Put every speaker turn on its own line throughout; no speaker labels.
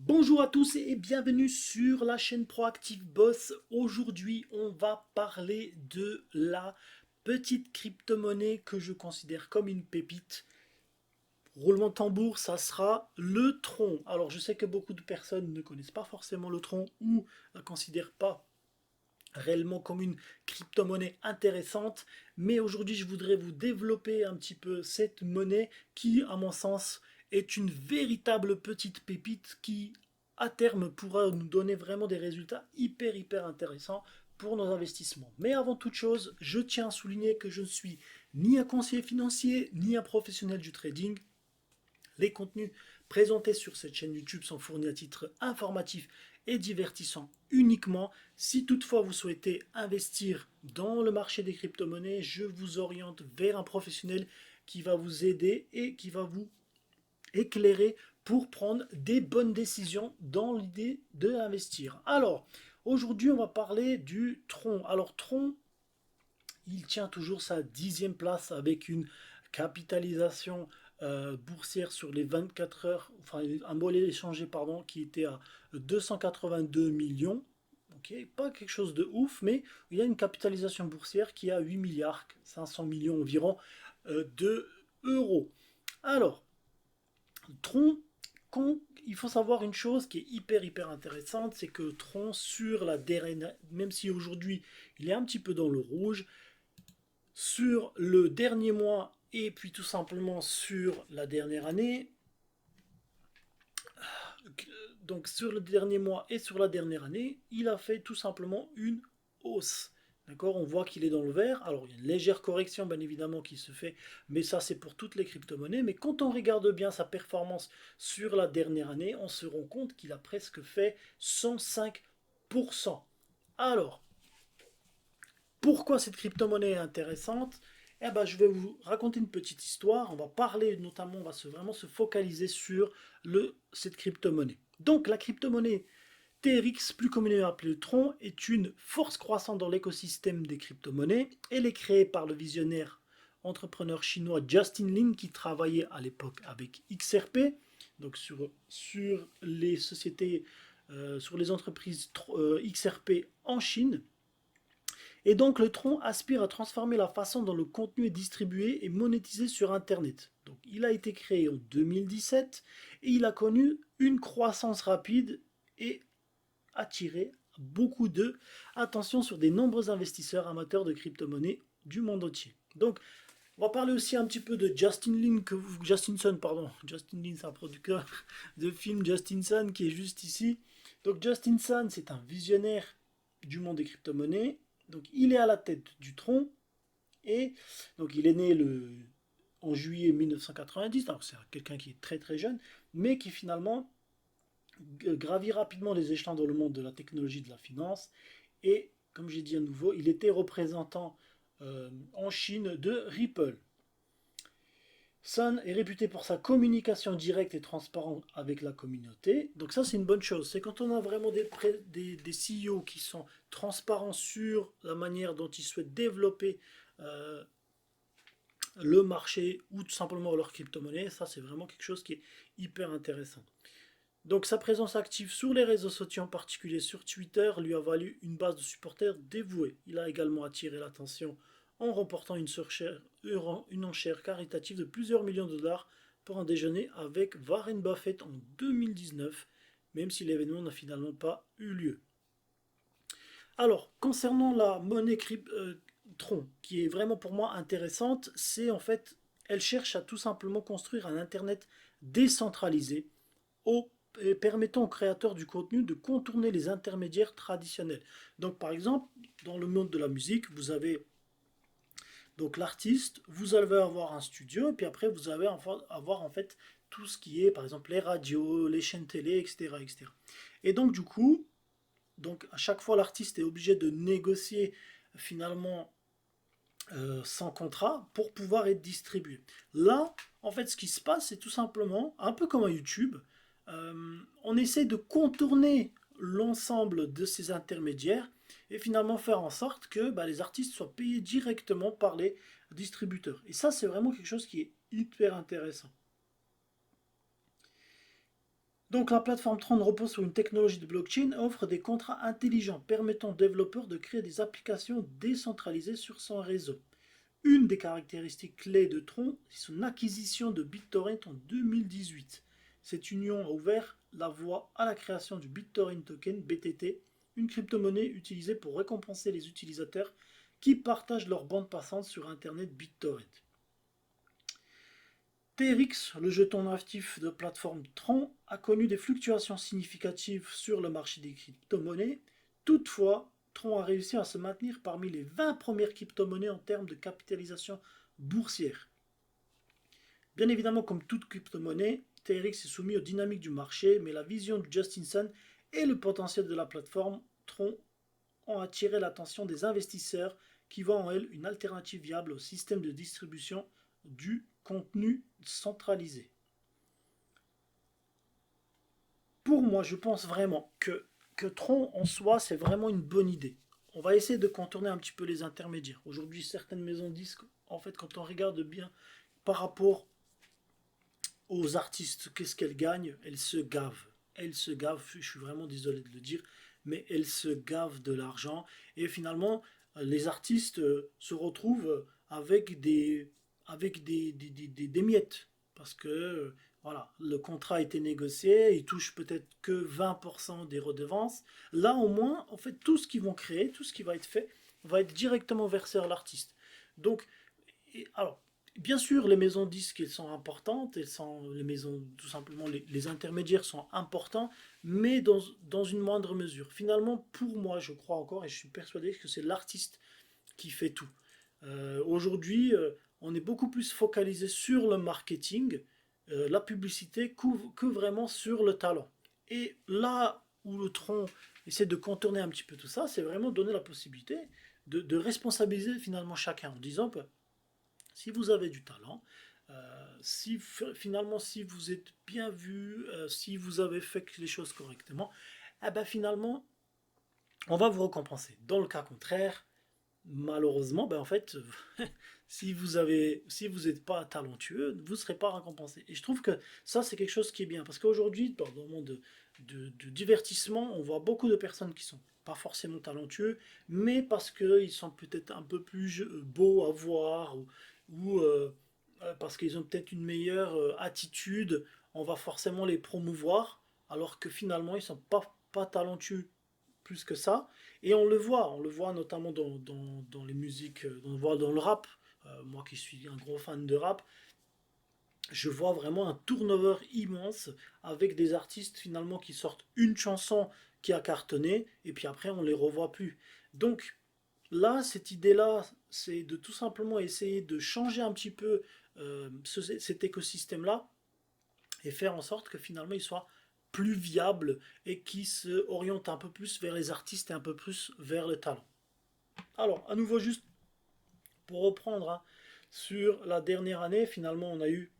Bonjour à tous et bienvenue sur la chaîne Proactive Boss. Aujourd'hui, on va parler de la petite crypto-monnaie que je considère comme une pépite. Roulement de tambour, ça sera le Tron. Alors, je sais que beaucoup de personnes ne connaissent pas forcément le Tron ou ne la considèrent pas réellement comme une crypto-monnaie intéressante, mais aujourd'hui, je voudrais vous développer un petit peu cette monnaie qui, à mon sens, est une véritable petite pépite qui à terme pourra nous donner vraiment des résultats hyper intéressants pour nos investissements. Mais avant toute chose, je tiens à souligner que je ne suis ni un conseiller financier ni un professionnel du trading. Les contenus présentés sur cette chaîne YouTube sont fournis à titre informatif et divertissant uniquement. Si toutefois vous souhaitez investir dans le marché des crypto-monnaies, je vous oriente vers un professionnel qui va vous aider et qui va vous éclairer pour prendre des bonnes décisions dans l'idée d'investir. Alors, aujourd'hui, on va parler du Tron. Alors, Tron, il tient toujours sa 10e place avec une capitalisation boursière sur les 24 heures, enfin un mollet échangé, pardon, qui était à 282 millions. Ok, pas quelque chose de ouf, mais il y a une capitalisation boursière qui est à 8 milliards 500 millions environ de euros. Alors, Tron, il faut savoir une chose qui est hyper intéressante, c'est que Tron sur la dernière, même si aujourd'hui il est un petit peu dans le rouge, sur le dernier mois et puis tout simplement sur la dernière année, donc sur le dernier mois et sur la dernière année, il a fait tout simplement une hausse. D'accord, on voit qu'il est dans le vert. Alors il y a une légère correction bien évidemment qui se fait, mais ça c'est pour toutes les crypto-monnaies. Mais quand on regarde bien sa performance sur la dernière année, on se rend compte qu'il a presque fait 105%. Alors, pourquoi cette crypto-monnaie est intéressante? Eh ben, je vais vous raconter une petite histoire. On va parler notamment, on va vraiment se focaliser sur cette crypto-monnaie. Donc la crypto-monnaie TRX, plus communément appelée Tron, est une force croissante dans l'écosystème des crypto-monnaies. Elle est créée par le visionnaire entrepreneur chinois Justin Lin qui travaillait à l'époque avec XRP, donc sur les sociétés, sur les entreprises XRP en Chine. Et donc le Tron aspire à transformer la façon dont le contenu est distribué et monétisé sur Internet. Donc il a été créé en 2017 et il a connu une croissance rapide et attiré beaucoup de attention sur des nombreux investisseurs amateurs de crypto-monnaies du monde entier. Donc on va parler aussi un petit peu de Justinson, pardon. Justin Lin, c'est un producteur de film Justinson qui est juste ici. Donc Justinson, c'est un visionnaire du monde des crypto-monnaies. Donc il est à la tête du Tron et donc il est né en juillet 1990. Donc c'est quelqu'un qui est très jeune, mais qui finalement gravit rapidement les échelons dans le monde de la technologie et de la finance. Et comme j'ai dit à nouveau, il était représentant en Chine de Ripple. Sun est réputé pour sa communication directe et transparente avec la communauté. Donc ça, c'est une bonne chose. C'est quand on a vraiment des CEO qui sont transparents sur la manière dont ils souhaitent développer euh, le marché ou tout simplement leur crypto-monnaie. Ça, c'est vraiment quelque chose qui est hyper intéressant. Donc sa présence active sur les réseaux sociaux, en particulier sur Twitter, lui a valu une base de supporters dévouée. Il a également attiré l'attention en remportant une enchère caritative de plusieurs millions de dollars pour un déjeuner avec Warren Buffett en 2019, même si l'événement n'a finalement pas eu lieu. Alors, concernant la monnaie Tron, qui est vraiment pour moi intéressante, c'est en fait, elle cherche à tout simplement construire un Internet décentralisé permettant aux créateurs du contenu de contourner les intermédiaires traditionnels. Donc par exemple, dans le monde de la musique, vous avez donc l'artiste, vous allez avoir un studio, et puis après vous allez avoir en fait tout ce qui est par exemple les radios, les chaînes télé, etc. etc. Et donc du coup, donc à chaque fois l'artiste est obligé de négocier finalement sans contrat pour pouvoir être distribué. Là, en fait, ce qui se passe, c'est tout simplement, un peu comme à YouTube, on essaie de contourner l'ensemble de ces intermédiaires et finalement faire en sorte que bah, les artistes soient payés directement par les distributeurs. Et ça, c'est vraiment quelque chose qui est hyper intéressant. Donc la plateforme Tron repose sur une technologie de blockchain et offre des contrats intelligents permettant aux développeurs de créer des applications décentralisées sur son réseau. Une des caractéristiques clés de Tron est son acquisition de BitTorrent en 2018. Cette union a ouvert la voie à la création du BitTorrent Token BTT, une crypto-monnaie utilisée pour récompenser les utilisateurs qui partagent leur bande passante sur Internet BitTorrent. TRX, le jeton actif de plateforme Tron, a connu des fluctuations significatives sur le marché des crypto-monnaies. Toutefois, Tron a réussi à se maintenir parmi les 20 premières crypto-monnaies en termes de capitalisation boursière. Bien évidemment, comme toute crypto-monnaie, TRX est soumis aux dynamiques du marché, mais la vision de Justin Sun et le potentiel de la plateforme Tron ont attiré l'attention des investisseurs qui voient en elle une alternative viable au système de distribution du contenu centralisé. Pour moi, je pense vraiment que Tron en soi, c'est vraiment une bonne idée. On va essayer de contourner un petit peu les intermédiaires. Aujourd'hui, certaines maisons de disques, en fait, quand on regarde bien par rapport aux artistes, qu'est-ce qu'elles gagnent? Elles se gavent. Elles se gavent, je suis vraiment désolé de le dire, mais elles se gavent de l'argent. Et finalement, les artistes se retrouvent avec des miettes. Parce que voilà, le contrat a été négocié, ils touchent peut-être que 20% des redevances. Là, au moins, en fait, tout ce qu'ils vont créer, tout ce qui va être fait, va être directement versé à l'artiste. Donc, alors, bien sûr, les maisons de disques, elles sont importantes, elles sont, les maisons, tout simplement, les intermédiaires sont importants, mais dans une moindre mesure. Finalement, pour moi, je crois encore, et je suis persuadé que c'est l'artiste qui fait tout. Aujourd'hui, on est beaucoup plus focalisé sur le marketing, la publicité, que vraiment sur le talent. Et là où le tronc essaie de contourner un petit peu tout ça, c'est vraiment donner la possibilité de responsabiliser finalement chacun en disant que si vous avez du talent, si finalement si vous êtes bien vu, si vous avez fait les choses correctement, eh ben finalement on va vous récompenser. Dans le cas contraire, malheureusement, ben en fait, si vous n'êtes pas talentueux, vous ne serez pas récompensé. Et je trouve que ça, c'est quelque chose qui est bien. Parce qu'aujourd'hui, dans le monde de divertissement, on voit beaucoup de personnes qui sont pas forcément talentueux, mais parce qu'ils sont peut-être un peu plus beaux à voir, ou parce qu'ils ont peut-être une meilleure attitude, on va forcément les promouvoir, alors que finalement, ils sont pas talentueux plus que ça. Et on le voit notamment dans les musiques, on le voit dans le rap. Moi qui suis un gros fan de rap, je vois vraiment un turnover immense avec des artistes finalement qui sortent une chanson qui a cartonné et puis après on les revoit plus. Donc là, cette idée-là, c'est de tout simplement essayer de changer un petit peu cet écosystème-là et faire en sorte que finalement il soit plus viable et qui se oriente un peu plus vers les artistes et un peu plus vers le talent. Alors, à nouveau, juste pour reprendre, hein, sur la dernière année, finalement, on a eu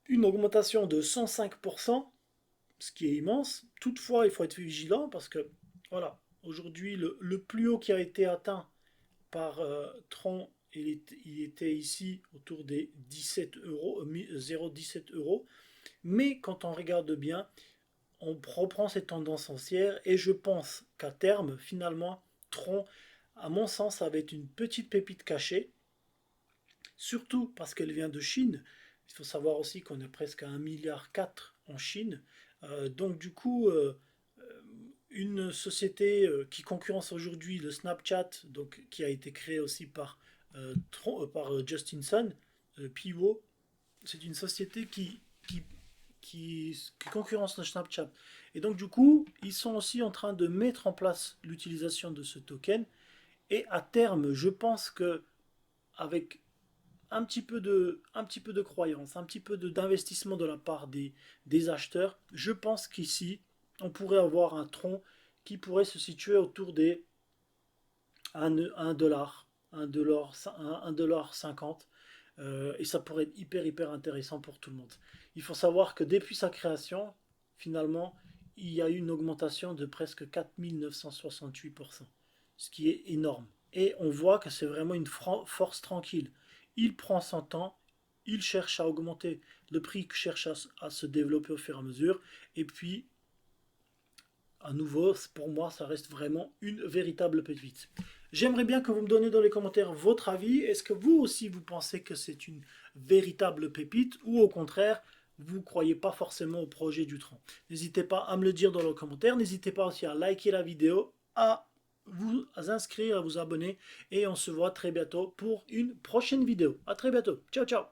une augmentation de 105%, ce qui est immense. Toutefois, il faut être vigilant parce que, voilà, aujourd'hui, le plus haut qui a été atteint par Tron, il était ici autour des 17 euros, 0,17 euros. Mais quand on regarde bien, on reprend cette tendance haussière et je pense qu'à terme, finalement, Tron, à mon sens, ça va être une petite pépite cachée, surtout parce qu'elle vient de Chine. Il faut savoir aussi qu'on est presque à 1,4 milliard en Chine. Donc du coup, une société qui concurrence aujourd'hui le Snapchat, donc, qui a été créé aussi par Justin Sun, Piwo, c'est une société qui concurrence le Snapchat. Et donc du coup, ils sont aussi en train de mettre en place l'utilisation de ce token. Et à terme, je pense que avec un petit peu de croyance, un petit peu d'investissement de la part des acheteurs, je pense qu'ici, on pourrait avoir un tronc qui pourrait se situer autour des 1 dollar, 1,50 $. Et ça pourrait être hyper intéressant pour tout le monde. Il faut savoir que depuis sa création, finalement, il y a eu une augmentation de presque 4 968%, ce qui est énorme. Et on voit que c'est vraiment une force tranquille. Il prend son temps, il cherche à augmenter, le prix cherche à se développer au fur et à mesure. Et puis, à nouveau, pour moi, ça reste vraiment une véritable pépite. J'aimerais bien que vous me donniez dans les commentaires votre avis. Est-ce que vous aussi, vous pensez que c'est une véritable pépite ou au contraire, vous ne croyez pas forcément au projet du Tron? N'hésitez pas à me le dire dans les commentaires. N'hésitez pas aussi à liker la vidéo, à vous inscrire, à vous abonner. Et on se voit très bientôt pour une prochaine vidéo. À très bientôt. Ciao, ciao.